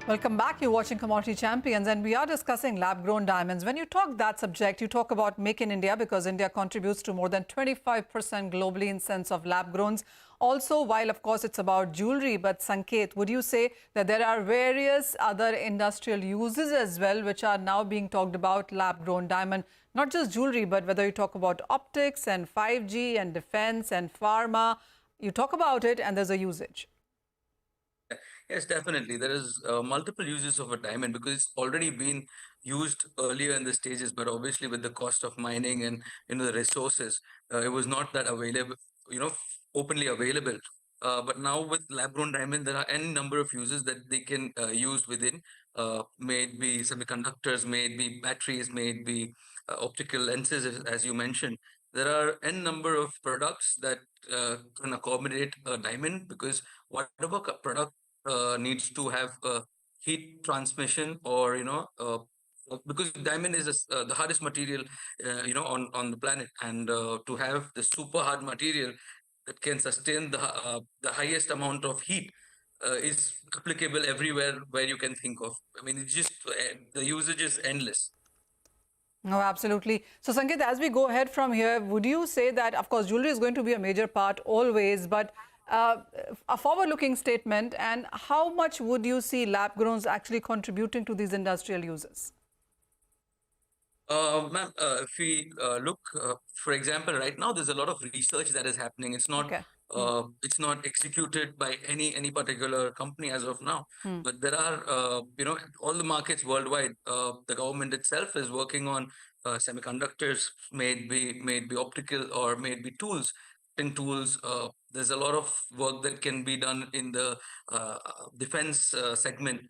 Welcome back. You're watching Commodity Champions, and we are discussing lab-grown diamonds. When you talk that subject, you talk about Make in India, because India contributes to more than 25% globally in sense of lab-growns. Also, while of course it's about jewelry, but Sanket, would you say that there are various other industrial uses as well, which are now being talked about lab-grown diamond? Not just jewelry, but whether you talk about optics and 5G and defense and pharma, you talk about it and there's a usage. Yes, definitely. There is multiple uses of a diamond because it's already been used earlier in the stages, but obviously with the cost of mining and the resources, it was not that available, openly available. But now with lab-grown diamond, there are n number of uses that they can use within. May it be semiconductors, may it be batteries, may it be optical lenses, as you mentioned. There are n number of products that can accommodate a diamond because whatever product needs to have heat transmission or because diamond is the hardest material on the planet, and to have the super hard material that can sustain the highest amount of heat is applicable everywhere where you can think of. I mean, it's just the usage is endless. No, absolutely. So, Sanket, as we go ahead from here, would you say that, of course, jewelry is going to be a major part always, but a forward-looking statement, and how much would you see lab-growns actually contributing to these industrial uses? Ma'am, if we look, for example, right now there's a lot of research that is happening. Okay. It's not executed by any particular company as of now. But there are, all the markets worldwide. The government itself is working on semiconductors, may it be optical or may it be tools. In tools, there's a lot of work that can be done in the defense segment.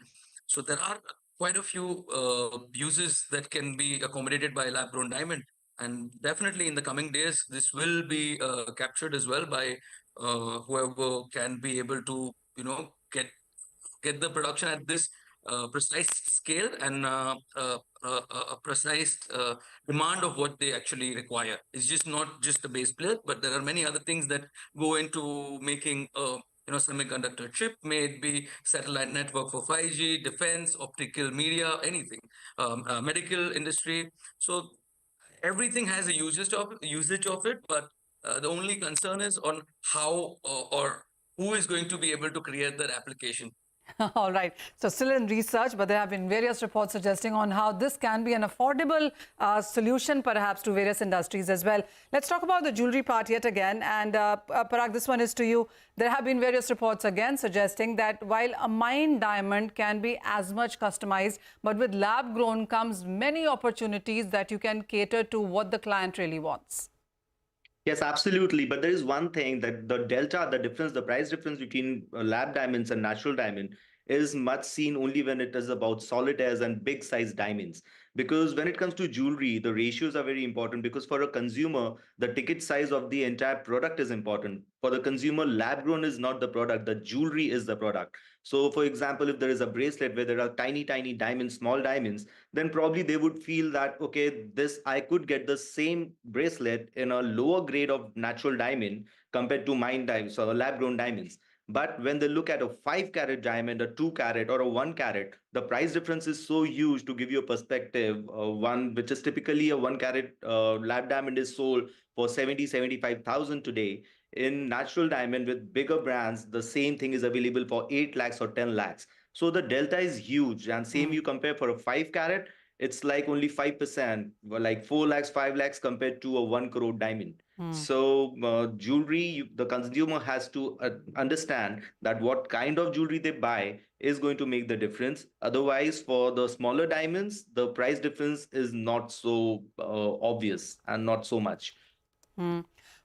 So there are quite a few uses that can be accommodated by lab-grown diamond, and definitely in the coming days, this will be captured as well by whoever can be able to, get the production at this precise scale and a precise demand of what they actually require. It's just not just the base plate, but there are many other things that go into making semiconductor chip, may it be satellite network for 5G, defense, optical media, anything, medical industry. So everything has a usage of it, but the only concern is on how or who is going to be able to create that application. All right. So still in research, but there have been various reports suggesting on how this can be an affordable solution, perhaps, to various industries as well. Let's talk about the jewelry part yet again. And Parag, this one is to you. There have been various reports again suggesting that while a mined diamond can be as much customized, but with lab-grown comes many opportunities that you can cater to what the client really wants. Yes, absolutely. But there is one thing, that the delta, the difference, the price difference between lab diamonds and natural diamond is much seen only when it is about solitaires and big size diamonds. Because when it comes to jewelry, the ratios are very important, because for a consumer, the ticket size of the entire product is important. For the consumer, lab grown is not the product, the jewelry is the product. So for example, if there is a bracelet where there are tiny, tiny diamonds, small diamonds, then probably they would feel that, okay, this I could get the same bracelet in a lower grade of natural diamond compared to mine diamonds or lab grown diamonds. But when they look at a 5 carat diamond, a 2 carat, or a 1 carat, the price difference is so huge. To give you a perspective, one which is typically a 1 carat lab diamond is sold for 75,000 today. In natural diamond with bigger brands, the same thing is available for 8 lakhs or 10 lakhs. So the delta is huge. And same you compare for a 5 carat, it's like only 5%, like 4 lakhs, 5 lakhs compared to a 1 crore diamond. So jewelry, the consumer has to understand that what kind of jewelry they buy is going to make the difference. Otherwise, for the smaller diamonds, the price difference is not so obvious and not so much.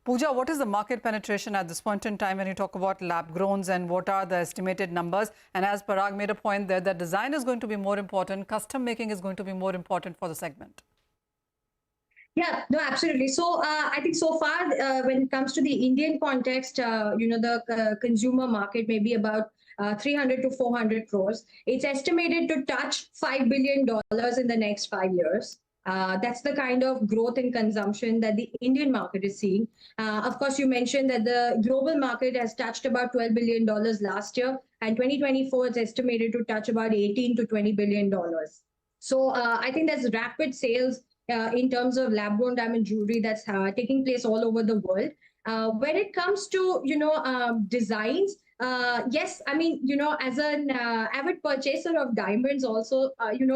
Pooja, what is the market penetration at this point in time when you talk about lab growns, and what are the estimated numbers? And as Parag made a point there, that design is going to be more important, custom making is going to be more important for the segment. Yeah, no, absolutely. So I think so far, when it comes to the Indian context, the consumer market may be about 300 to 400 crores. It's estimated to touch $5 billion in the next 5 years. That's the kind of growth in consumption that the Indian market is seeing. Of course, you mentioned that the global market has touched about $12 billion last year, and 2024 is estimated to touch about $18 to $20 billion. So I think there's rapid sales in terms of lab-grown diamond jewelry that's taking place all over the world. When it comes to designs, yes, I mean, as an avid purchaser of diamonds also,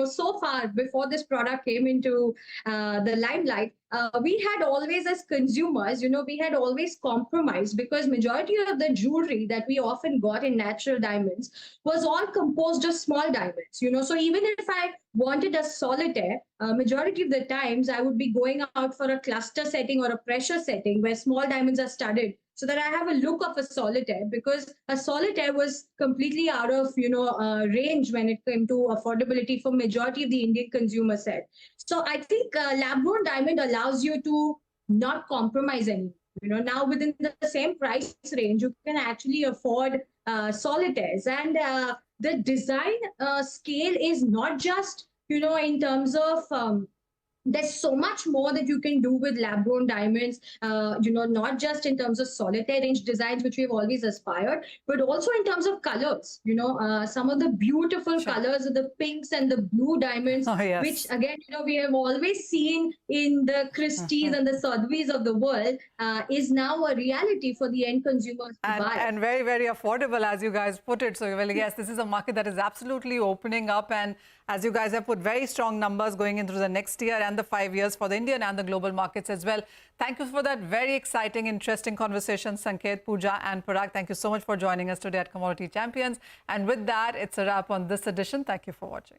so far before this product came into the limelight, we had always, as consumers, we had always compromised, because majority of the jewelry that we often got in natural diamonds was all composed of small diamonds, so even if I wanted a solitaire, majority of the times I would be going out for a cluster setting or a pressure setting where small diamonds are studded, so that I have a look of a solitaire, because a solitaire was completely out of range when it came to affordability for majority of the Indian consumer set. So I think lab-grown diamond allows you to not compromise any. Now within the same price range, you can actually afford solitaires, and the design scale is not just in terms of there's so much more that you can do with lab-grown diamonds, not just in terms of solitaire range designs, which we've always aspired, but also in terms of colors. Some of the beautiful colors of the pinks and the blue diamonds, which again, we have always seen in the Christie's and the Sotheby's of the world, is now a reality for the end consumers to buy. And very, very affordable, as you guys put it. So, well, yes, this is a market that is absolutely opening up. And as you guys have put very strong numbers going into the next year and the 5 years for the Indian and the global markets as well. Thank you for that very exciting, interesting conversation, Sanket, Pooja and Parag. Thank you so much for joining us today at Commodity Champions. And with that, it's a wrap on this edition. Thank you for watching.